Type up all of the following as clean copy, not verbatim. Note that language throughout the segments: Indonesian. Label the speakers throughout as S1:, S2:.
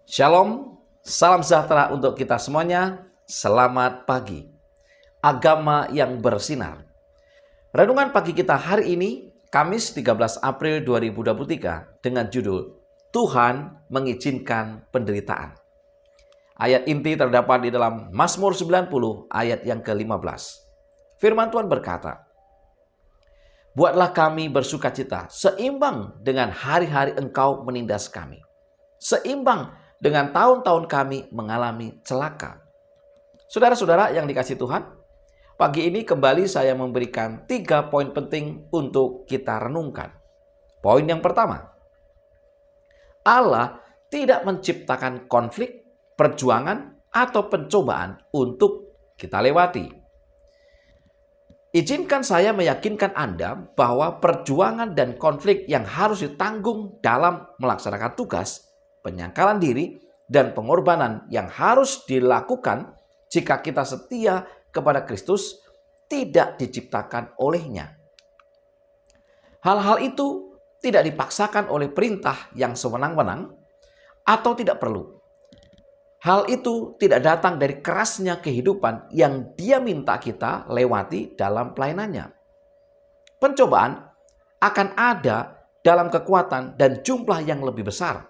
S1: Shalom, salam sejahtera untuk kita semuanya. Selamat pagi. Agama yang bersinar. Renungan pagi kita hari ini, Kamis 13 April 2023 dengan judul Tuhan mengizinkan penderitaan. Ayat inti terdapat di dalam Mazmur 90 ayat yang ke-15. Firman Tuhan berkata, "Buatlah kami bersukacita seimbang dengan hari-hari Engkau menindas kami. Seimbang dengan tahun-tahun kami mengalami celaka." Saudara-saudara yang dikasihi Tuhan, pagi ini kembali saya memberikan 3 poin penting untuk kita renungkan. Poin yang pertama, Allah tidak menciptakan konflik, perjuangan, atau pencobaan untuk kita lewati. Izinkan saya meyakinkan Anda bahwa perjuangan dan konflik yang harus ditanggung dalam melaksanakan tugas, penyangkalan diri, dan pengorbanan yang harus dilakukan jika kita setia kepada Kristus tidak diciptakan olehnya. Hal-hal itu tidak dipaksakan oleh perintah yang sewenang-wenang atau tidak perlu. Hal itu tidak datang dari kerasnya kehidupan yang Dia minta kita lewati dalam pelayanannya. Pencobaan akan ada dalam kekuatan dan jumlah yang lebih besar,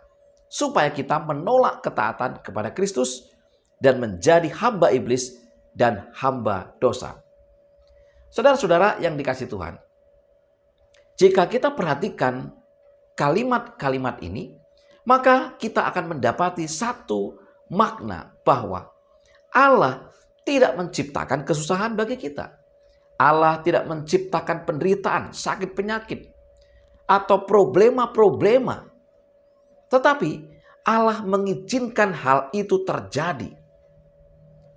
S1: supaya kita menolak ketaatan kepada Kristus dan menjadi hamba iblis dan hamba dosa. Saudara-saudara yang dikasihi Tuhan, jika kita perhatikan kalimat-kalimat ini, maka kita akan mendapati satu makna bahwa Allah tidak menciptakan kesusahan bagi kita. Allah tidak menciptakan penderitaan, sakit penyakit, atau problema-problema. Tetapi Allah mengizinkan hal itu terjadi.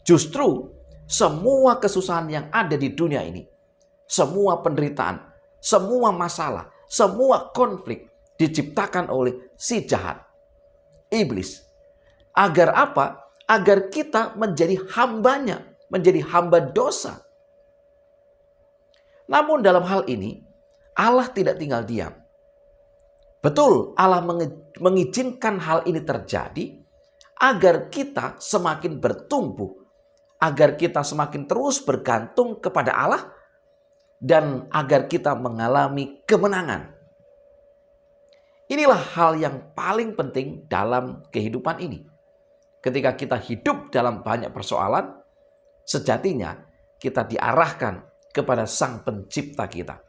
S1: Justru semua kesusahan yang ada di dunia ini, semua penderitaan, semua masalah, semua konflik diciptakan oleh si jahat, iblis. Agar apa? Agar kita menjadi hambanya, menjadi hamba dosa. Namun dalam hal ini, Allah tidak tinggal diam. Betul, Allah mengizinkan hal ini terjadi agar kita semakin bertumbuh, agar kita semakin terus bergantung kepada Allah, dan agar kita mengalami kemenangan. Inilah hal yang paling penting dalam kehidupan ini. Ketika kita hidup dalam banyak persoalan, sejatinya kita diarahkan kepada Sang Pencipta kita.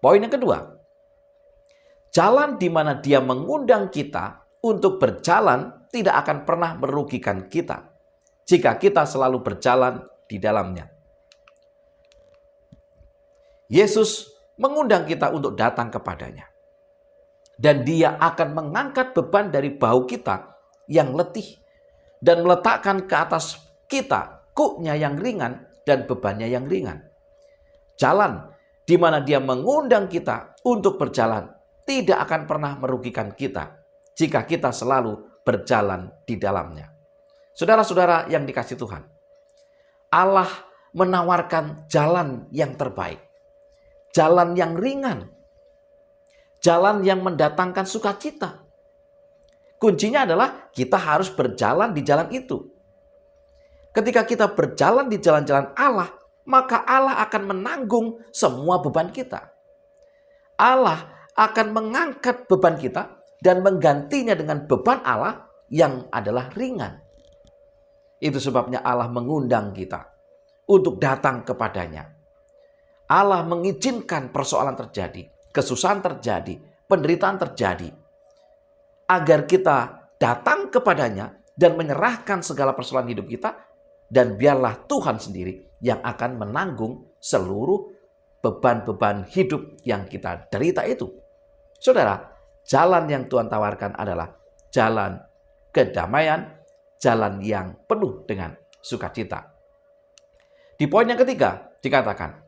S1: Poin yang kedua, jalan di mana Dia mengundang kita untuk berjalan tidak akan pernah merugikan kita jika kita selalu berjalan di dalamnya. Yesus mengundang kita untuk datang kepadanya. Dan Dia akan mengangkat beban dari bahu kita yang letih dan meletakkan ke atas kita kuknya yang ringan dan bebannya yang ringan. Jalan di mana Dia mengundang kita untuk berjalan tidak akan pernah merugikan kita jika kita selalu berjalan di dalamnya. Saudara-saudara yang dikasihi Tuhan, Allah menawarkan jalan yang terbaik, jalan yang ringan, jalan yang mendatangkan sukacita. Kuncinya adalah kita harus berjalan di jalan itu. Ketika kita berjalan di jalan-jalan Allah, maka Allah akan menanggung semua beban kita. Allah akan mengangkat beban kita dan menggantinya dengan beban Allah yang adalah ringan. Itu sebabnya Allah mengundang kita untuk datang kepadanya. Allah mengizinkan persoalan terjadi, kesusahan terjadi, penderitaan terjadi, agar kita datang kepadanya dan menyerahkan segala persoalan hidup kita, dan biarlah Tuhan sendiri yang akan menanggung seluruh beban-beban hidup yang kita derita itu. Saudara, jalan yang Tuhan tawarkan adalah jalan kedamaian, jalan yang penuh dengan sukacita. Di poin yang ketiga dikatakan,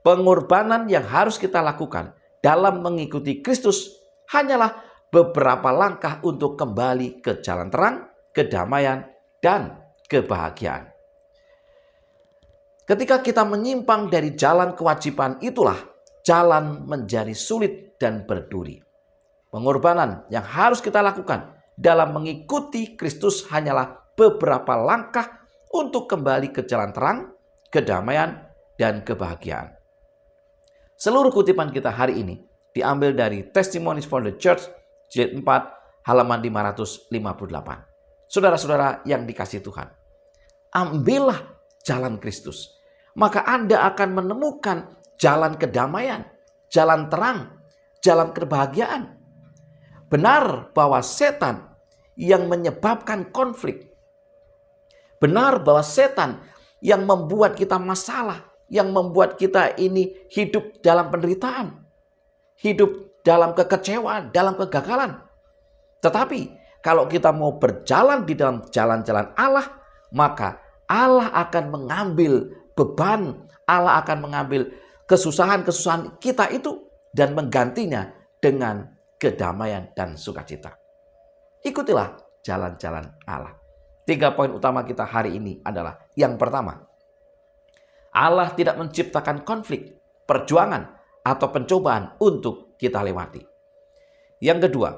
S1: pengorbanan yang harus kita lakukan dalam mengikuti Kristus hanyalah beberapa langkah untuk kembali ke jalan terang, kedamaian, dan kebahagiaan. Ketika kita menyimpang dari jalan kewajiban, itulah jalan menjadi sulit dan berduri. Pengorbanan yang harus kita lakukan dalam mengikuti Kristus hanyalah beberapa langkah untuk kembali ke jalan terang, kedamaian, dan kebahagiaan. Seluruh kutipan kita hari ini diambil dari Testimonies for the Church, jilid 4, halaman 558. Saudara-saudara yang dikasihi Tuhan, ambillah jalan Kristus, maka Anda akan menemukan jalan kedamaian, jalan terang, jalan kebahagiaan. Benar bahwa setan yang menyebabkan konflik, benar bahwa setan yang membuat kita masalah, yang membuat kita ini hidup dalam penderitaan, hidup dalam kekecewaan, dalam kegagalan. Tetapi kalau kita mau berjalan di dalam jalan-jalan Allah, maka Allah akan mengambil beban, Allah akan mengambil kesusahan-kesusahan kita itu dan menggantinya dengan kedamaian dan sukacita. Ikutilah jalan-jalan Allah. 3 poin utama kita hari ini adalah, yang pertama, Allah tidak menciptakan konflik, perjuangan, atau pencobaan untuk kita lewati. Yang kedua,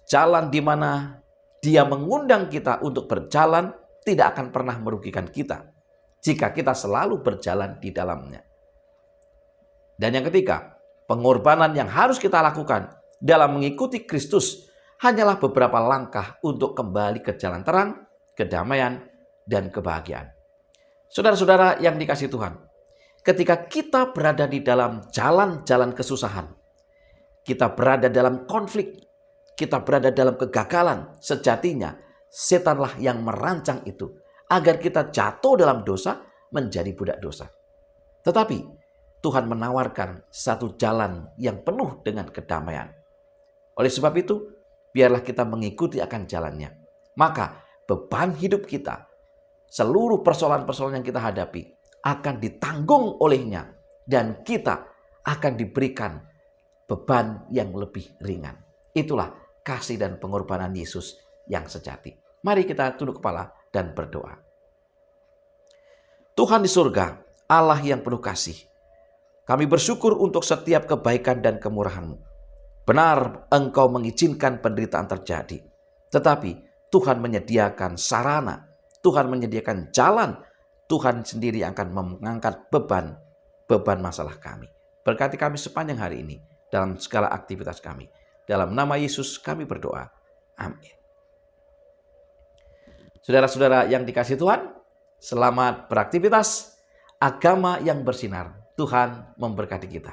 S1: jalan di mana Dia mengundang kita untuk berjalan tidak akan pernah merugikan kita jika kita selalu berjalan di dalamnya. Dan yang ketiga, pengorbanan yang harus kita lakukan dalam mengikuti Kristus hanyalah beberapa langkah untuk kembali ke jalan terang, kedamaian, dan kebahagiaan. Saudara-saudara yang dikasihi Tuhan, ketika kita berada di dalam jalan-jalan kesusahan, kita berada dalam konflik, kita berada dalam kegagalan, sejatinya setanlah yang merancang itu agar kita jatuh dalam dosa, menjadi budak dosa. Tetapi Tuhan menawarkan satu jalan yang penuh dengan kedamaian. Oleh sebab itu, biarlah kita mengikuti akan jalannya. Maka beban hidup kita, seluruh persoalan-persoalan yang kita hadapi akan ditanggung olehnya dan kita akan diberikan beban yang lebih ringan. Itulah kasih dan pengorbanan Yesus yang sejati. Mari kita tunduk kepala dan berdoa. Tuhan di surga, Allah yang penuh kasih, kami bersyukur untuk setiap kebaikan dan kemurahan-Mu. Benar, Engkau mengizinkan penderitaan terjadi, tetapi Tuhan menyediakan sarana, Tuhan menyediakan jalan, Tuhan sendiri akan mengangkat beban masalah kami. Berkati kami sepanjang hari ini dalam segala aktivitas kami. Dalam nama Yesus kami berdoa. Amin. Saudara-saudara yang dikasihi Tuhan, selamat beraktivitas. Agama yang bersinar. Tuhan memberkati kita.